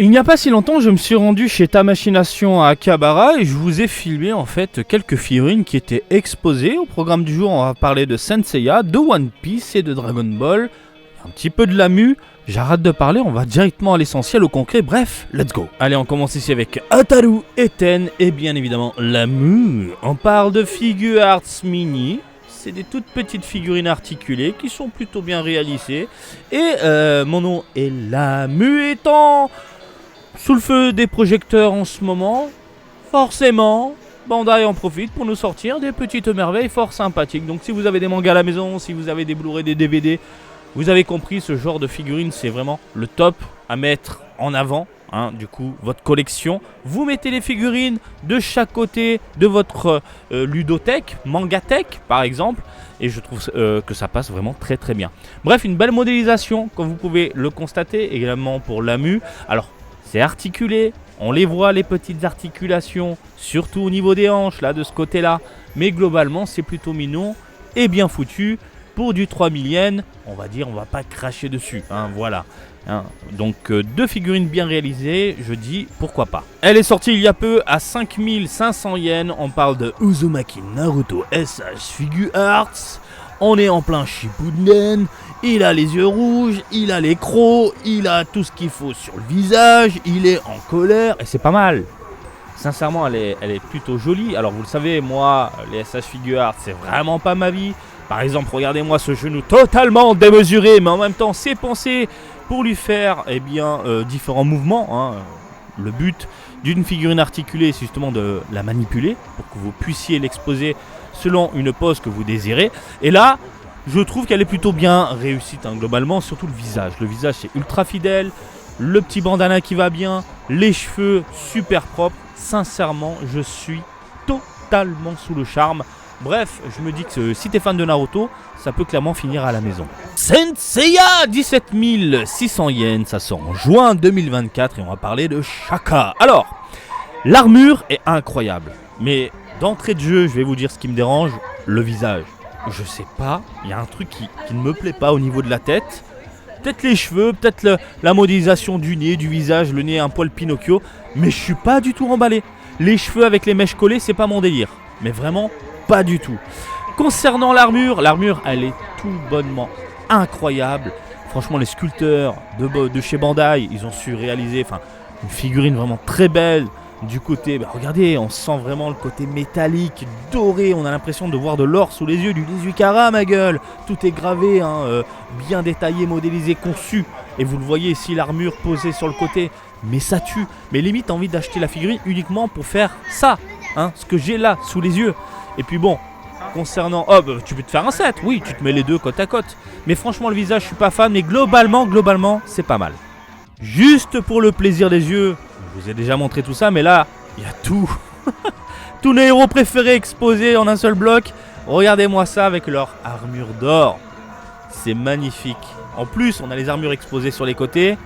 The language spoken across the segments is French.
Il n'y a pas si longtemps, je me suis rendu chez Tamachination à Akihabara et je vous ai filmé en fait quelques figurines qui étaient exposées. Au programme du jour, on va parler de Saint Seiya, de One Piece et de Dragon Ball. Un petit peu de Lamu. J'arrête de parler, on va directement à l'essentiel, au concret. Bref, let's go. Allez, on commence ici avec Ataru, Eten et bien évidemment Lamu. On parle de Figure Arts Mini. C'est des toutes petites figurines articulées qui sont plutôt bien réalisées. Et mon nom est Lamu étant sous le feu des projecteurs en ce moment. Forcément, Bandai en profite pour nous sortir des petites merveilles fort sympathiques. Donc si vous avez des mangas à la maison, si vous avez des Blu-ray, des DVD, vous avez compris, ce genre de figurines, c'est vraiment le top à mettre en avant. Du coup, votre collection. Vous mettez les figurines de chaque côté de votre ludothèque, mangathèque par exemple. Et je trouve que ça passe vraiment très très bien. Bref, une belle modélisation, comme vous pouvez le constater, également pour Lamu. Alors, c'est articulé. On les voit, les petites articulations, surtout au niveau des hanches, là, de ce côté-là. Mais globalement, c'est plutôt mignon et bien foutu. Pour du 3000 yens, on va dire, on va pas cracher dessus, voilà. Donc deux figurines bien réalisées, je dis pourquoi pas. Elle est sortie il y a peu à 5500 yens, on parle de Uzumaki Naruto SH Figure Arts. On est en plein Shippuden, il a les yeux rouges, il a les crocs, il a tout ce qu'il faut sur le visage, il est en colère, et c'est pas mal. Sincèrement, elle est plutôt jolie. Alors vous le savez, moi, les SH Figure Arts, c'est vraiment pas ma vie. Par exemple, regardez-moi ce genou totalement démesuré, mais en même temps, c'est pensé pour lui faire différents mouvements. Le but d'une figurine articulée, c'est justement de la manipuler pour que vous puissiez l'exposer selon une pose que vous désirez. Et là, je trouve qu'elle est plutôt bien réussie, globalement, surtout le visage. Le visage, c'est ultra fidèle, le petit bandana qui va bien, les cheveux super propres. Sincèrement, je suis totalement sous le charme. Bref, je me dis que si t'es fan de Naruto, ça peut clairement finir à la maison. Saint Seiya, 17 600 yens, ça sort en juin 2024 et on va parler de Shaka. Alors, l'armure est incroyable, mais d'entrée de jeu, je vais vous dire ce qui me dérange, le visage. Je sais pas, il y a un truc qui ne me plaît pas au niveau de la tête. Peut-être les cheveux, peut-être la modélisation du nez, du visage, le nez un poil Pinocchio, mais je suis pas du tout emballé. Les cheveux avec les mèches collées, c'est pas mon délire, mais vraiment pas du tout. Concernant l'armure, elle est tout bonnement incroyable. Franchement, les sculpteurs de chez Bandai, ils ont su réaliser une figurine vraiment très belle. Du côté, regardez, on sent vraiment le côté métallique, doré. On a l'impression de voir de l'or sous les yeux, du 18 carats, ma gueule. Tout est gravé, bien détaillé, modélisé, conçu. Et vous le voyez ici, l'armure posée sur le côté. Mais ça tue. Mais limite, t'as envie d'acheter la figurine uniquement pour faire ça. Ce que j'ai là, sous les yeux. Et puis bon, concernant... tu peux te faire un set, oui, tu te mets les deux côte à côte. Mais franchement, le visage, je suis pas fan, mais globalement, c'est pas mal. Juste pour le plaisir des yeux, je vous ai déjà montré tout ça, mais là, il y a tout. Tous les héros préférés exposés en un seul bloc. Regardez-moi ça avec leur armure d'or. C'est magnifique. En plus, on a les armures exposées sur les côtés.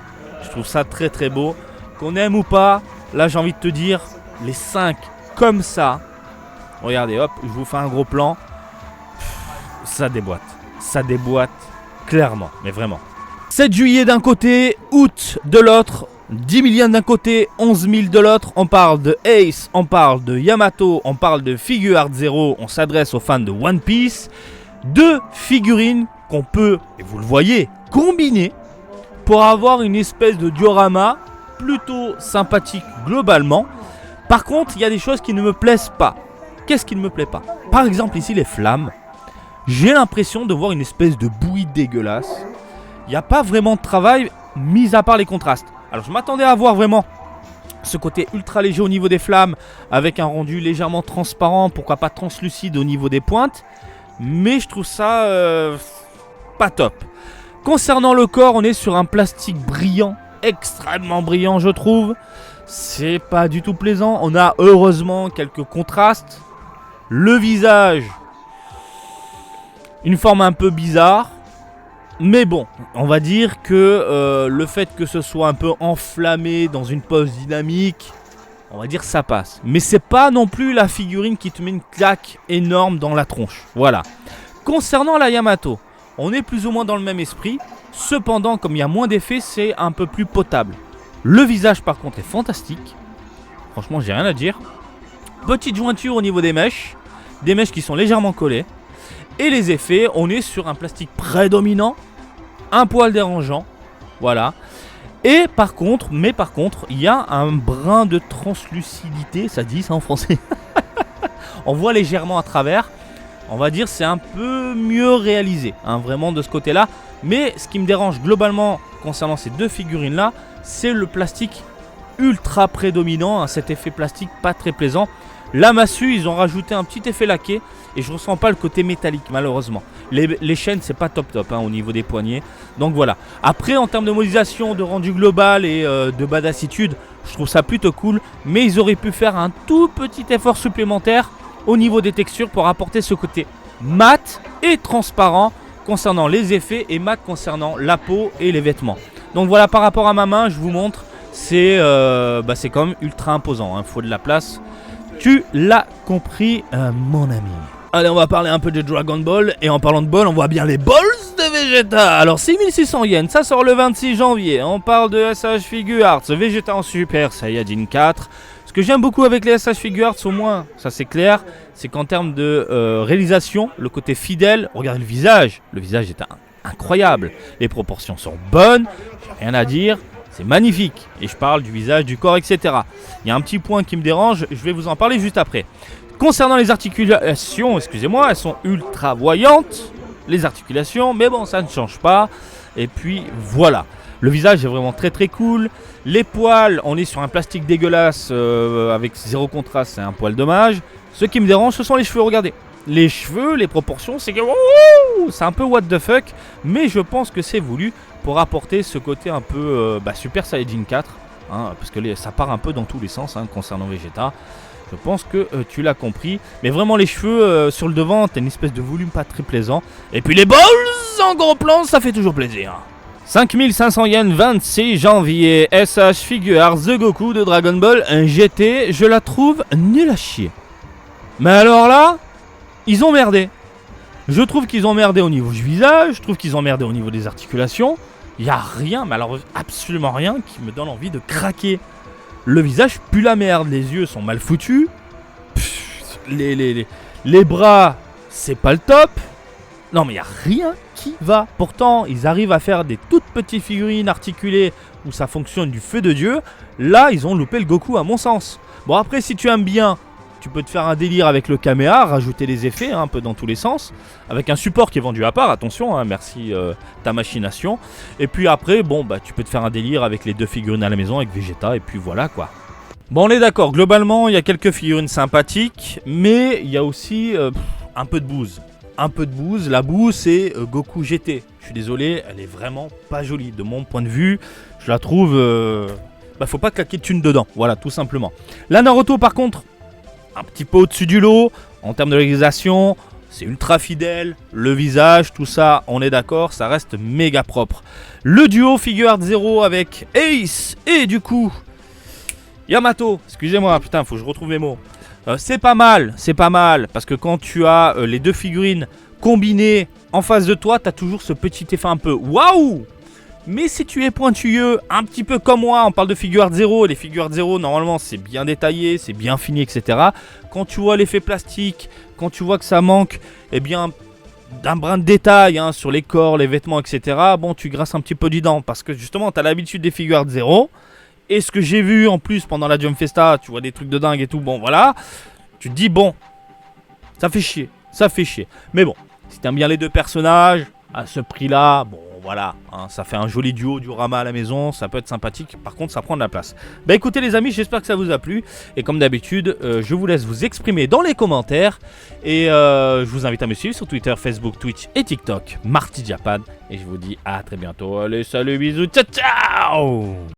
Je trouve ça très très beau. Qu'on aime ou pas, là j'ai envie de te dire, les 5 comme ça. Regardez, hop, je vous fais un gros plan. Ça déboîte clairement, mais vraiment. 7 juillet d'un côté, août de l'autre, 10 000 yens d'un côté, 11 000 de l'autre. On parle de Ace, on parle de Yamato, on parle de Figure Art Zero. On s'adresse aux fans de One Piece. 2 figurines qu'on peut, et vous le voyez, combiner pour avoir une espèce de diorama plutôt sympathique globalement. Par contre, il y a des choses qui ne me plaisent pas. Qu'est-ce qui ne me plaît pas? Par exemple ici les flammes. J'ai l'impression de voir une espèce de bouillie dégueulasse. Il n'y a pas vraiment de travail, mis à part les contrastes. Alors je m'attendais à voir vraiment ce côté ultra léger au niveau des flammes, avec un rendu légèrement transparent, pourquoi pas translucide au niveau des pointes. Mais je trouve ça pas top. Concernant le corps, on est sur un plastique brillant, extrêmement brillant je trouve. C'est pas du tout plaisant. On a heureusement quelques contrastes. Le visage, une forme un peu bizarre. Mais bon, on va dire que le fait que ce soit un peu enflammé dans une pose dynamique, on va dire ça passe. Mais c'est pas non plus la figurine qui te met une claque énorme dans la tronche. Voilà. Concernant la Yamato, on est plus ou moins dans le même esprit. Cependant, comme il y a moins d'effets, c'est un peu plus potable. Le visage par contre est fantastique. Franchement, j'ai rien à dire. Petite jointure au niveau des mèches qui sont légèrement collées. Et les effets, on est sur un plastique prédominant, un poil dérangeant, voilà. Et par contre, il y a un brin de translucidité, ça dit ça en français. On voit légèrement à travers. On va dire c'est un peu mieux réalisé, hein, vraiment de ce côté-là. Mais ce qui me dérange globalement concernant ces deux figurines-là, c'est le plastique ultra prédominant, hein, cet effet plastique pas très plaisant. La massue, ils ont rajouté un petit effet laqué et je ressens pas le côté métallique malheureusement. Les chaînes, c'est pas top hein, au niveau des poignets. Donc voilà. Après, en termes de modélisation, de rendu global et de badassitude, je trouve ça plutôt cool. Mais ils auraient pu faire un tout petit effort supplémentaire au niveau des textures pour apporter ce côté mat et transparent concernant les effets et mat concernant la peau et les vêtements. Donc voilà, par rapport à ma main, je vous montre, c'est quand même ultra imposant, hein, faut de la place. Tu l'as compris, mon ami. Allez, on va parler un peu de Dragon Ball. Et en parlant de bol, on voit bien les balls de Vegeta. Alors, 6600 yens, ça sort le 26 janvier. On parle de SH Figuarts, Vegeta en Super Saiyajin 4. Ce que j'aime beaucoup avec les SH Figuarts, au moins, ça c'est clair, c'est qu'en termes de réalisation, le côté fidèle, regardez le visage est incroyable. Les proportions sont bonnes, j'ai rien à dire. C'est magnifique. Et je parle du visage, du corps, etc. Il y a un petit point qui me dérange, je vais vous en parler juste après. Concernant les articulations, excusez-moi, elles sont ultra voyantes, les articulations, mais bon, ça ne change pas. Et puis voilà. Le visage est vraiment très très cool. Les poils, on est sur un plastique dégueulasse avec zéro contraste, c'est un poil dommage. Ce qui me dérange, ce sont les cheveux, regardez. Les cheveux, les proportions, c'est un peu what the fuck, mais je pense que c'est voulu pour apporter ce côté un peu Super Saiyajin 4, hein, parce que ça part un peu dans tous les sens hein, concernant Vegeta. Je pense que tu l'as compris, mais vraiment les cheveux sur le devant, t'as une espèce de volume pas très plaisant. Et puis les balls en gros plan, ça fait toujours plaisir. 5500 yens, 26 janvier, SH Figuarts The Goku de Dragon Ball GT, je la trouve nulle à chier. Mais alors là, ils ont merdé. Je trouve qu'ils ont merdé au niveau du visage, je trouve qu'ils ont merdé au niveau des articulations. Il n'y a rien, mais alors absolument rien qui me donne envie de craquer. Le visage pue la merde, les yeux sont mal foutus. Les bras, c'est pas le top. Non mais il n'y a rien qui va. Pourtant, ils arrivent à faire des toutes petites figurines articulées où ça fonctionne du feu de Dieu. Là, ils ont loupé le Goku à mon sens. Bon après, si tu aimes bien, tu peux te faire un délire avec le caméra, rajouter des effets hein, un peu dans tous les sens, avec un support qui est vendu à part, attention, hein, merci ta machination. Et puis après, bon bah tu peux te faire un délire avec les deux figurines à la maison, avec Vegeta, et puis voilà quoi. Bon, on est d'accord, globalement il y a quelques figurines sympathiques, mais il y a aussi un peu de bouse. Un peu de bouse, la bouse c'est Goku GT. Je suis désolé, elle est vraiment pas jolie de mon point de vue. Je la trouve, faut pas claquer de thunes dedans, voilà tout simplement. La Naruto par contre, un petit peu au-dessus du lot, en termes de réalisation, c'est ultra fidèle, le visage, tout ça, on est d'accord, ça reste méga propre. Le duo Figuarts Zero avec Ace et du coup Yamato, excusez-moi, putain, faut que je retrouve mes mots. C'est pas mal, parce que quand tu as les deux figurines combinées en face de toi, t'as toujours ce petit effet un peu waouh. Mais si tu es pointilleux, un petit peu comme moi, on parle de Figuarts Zero, et les Figuarts Zero, normalement, c'est bien détaillé, c'est bien fini, etc. Quand tu vois l'effet plastique, quand tu vois que ça manque, eh bien, d'un brin de détail hein, sur les corps, les vêtements, etc., bon, tu grasses un petit peu du dent, parce que justement, tu as l'habitude des Figuarts Zero, et ce que j'ai vu, en plus, pendant la Jump Festa, tu vois des trucs de dingue et tout, bon, voilà, tu te dis, bon, ça fait chier. Mais bon, si t'aimes bien les deux personnages, à ce prix-là, bon, voilà, hein, ça fait un joli duo diorama à la maison, ça peut être sympathique, par contre ça prend de la place. Bah écoutez les amis, j'espère que ça vous a plu, et comme d'habitude, je vous laisse vous exprimer dans les commentaires, et je vous invite à me suivre sur Twitter, Facebook, Twitch et TikTok, Marty Japan, et je vous dis à très bientôt, allez salut, bisous, ciao ciao.